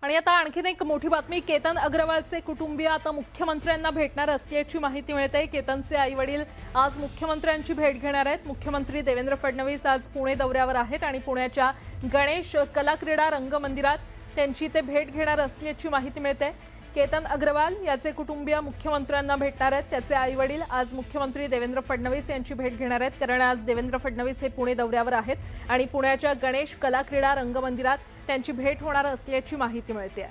आणि आता आणखीन एक मोठी बातमी, केतन अग्रवालचे कुटुंबीय आता मुख्यमंत्र्यांना भेटणार असल्याची माहिती मिळते। केतनचे आई-वडील आज मुख्यमंत्र्यांची भेट घेणार आहेत। मुख्यमंत्री देवेंद्र फडणवीस आज पुणे दौऱ्यावर आहेत आणि पुण्याच्या गणेश कला क्रीडा रंगमंदिरात त्यांची ते भेट घेणार असल्याची माहिती मिळते। केतन अग्रवाल याचे कुटुंबीय मुख्यमंत्र्यांना भेटणार आहेत। त्याचे आई-वडील आज मुख्यमंत्री देवेंद्र फडणवीस यांची भेट घेणार आहेत, कारण आज देवेंद्र फडणवीस हे पुणे दौऱ्यावर आहेत आणि पुण्याच्या गणेश कला क्रीडा रंगमंदिरात त्यांची भेट होणार असल्याची माहिती मिळते।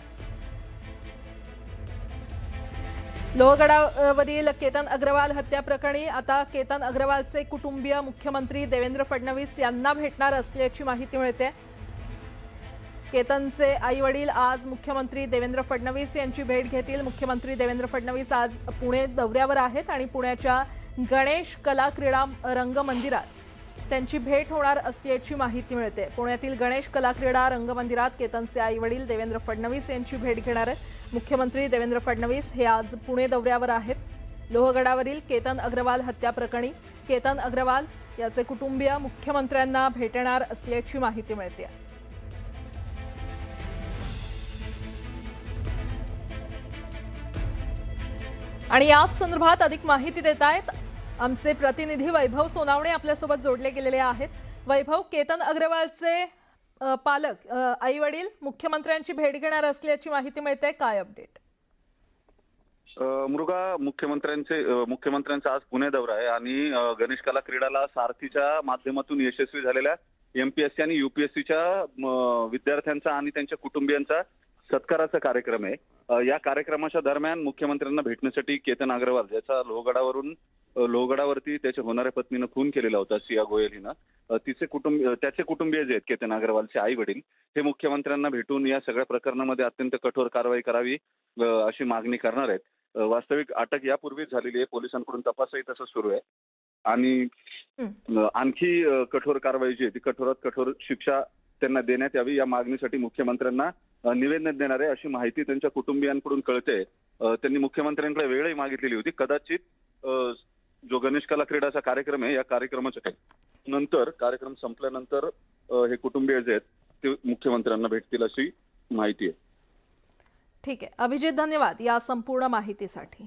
लोहगडावरील केतन अग्रवाल हत्या प्रकरणी आता केतन अग्रवालचे कुटुंबीय मुख्यमंत्री देवेंद्र फडणवीस यांना भेटणार असल्याची माहिती मिळते। केतनचे आई-वडील आज मुख्यमंत्री देवेंद्र फडणवीस यांची भेट घेतील। मुख्यमंत्री देवेंद्र फडणवीस आज पुणे दौऱ्यावर आहेत आणि पुण्याच्या गणेश कला क्रीडा रंगमंदिरात त्यांची भेट होणार असल्याची माहिती मिळते। पुण्यातील गणेश कला क्रीडा रंगमंदिरात केतनचे आई-वडील देवेंद्र फडणवीस यांची भेट घेणार आहेत। मुख्यमंत्री देवेंद्र फडणवीस हे आज पुणे दौऱ्यावर आहेत। लोहगडावरील केतन अग्रवाल हत्या प्रकरणी केतन अग्रवाल याचे कुटुंबीय मुख्यमंत्र्यांना भेटणार असल्याची माहिती मिळते। आणि या संदर्भात अधिक माहिती देत आहेत आमचे प्रतिनिधी वैभव सोनावणे आपल्यासोबत जोडले गेलेले आहेत। वैभव, केतन अग्रवालचे पालक आई-वडील मुख्यमंत्र्यांची भेट घेणार असल्याची माहिती मिळते, काय अपडेट? मृगा, मुख्यमंत्र्यांचा आज पुणे दौरा आहे आणि गणेश कला क्रीडाला सारथीच्या माध्यमातून यशस्वी झालेल्या एमपीएससी आणि यूपीएससीच्या विद्यार्थ्यांचा आणि त्यांच्या कुटुंबियांचा सत्काराचा कार्यक्रम आहे। या कार्यक्रमाच्या दरम्यान मुख्यमंत्र्यांना भेटण्यासाठी केतन अग्रवाल, ज्याचा लोहगडावरती त्याच्या होणाऱ्या पत्नीनं खून केलेला होता, सिया गोयल हिनं, त्याचे कुटुंबीय जे आहेत केतन अग्रवालचे आई वडील, हे मुख्यमंत्र्यांना भेटून या सगळ्या प्रकरणामध्ये अत्यंत कठोर कारवाई करावी अशी मागणी करणार आहेत। वास्तविक अटक यापूर्वीच झालेली आहे, पोलिसांकडून तपासही तसं सुरू आहे आणि आणखी कठोर कारवाई जी आहे ती कठोरात कठोर शिक्षा त्यांना देण्यात यावी या मागणीसाठी मुख्यमंत्र्यांना निवेदन देणार आहे अशी माहिती त्यांच्या कुटुंबियांकडून कळते। त्यांनी मुख्यमंत्र्यांकडे वेळही मागितलेली होती। कदाचित जो गणेश कला क्रीडाचा कार्यक्रम आहे या कार्यक्रमाच्या नंतर, कार्यक्रम संपल्यानंतर हे कुटुंबीय जे आहेत ते मुख्यमंत्र्यांना भेटतील अशी माहिती आहे। ठीक आहे अभिजित, धन्यवाद या संपूर्ण माहितीसाठी।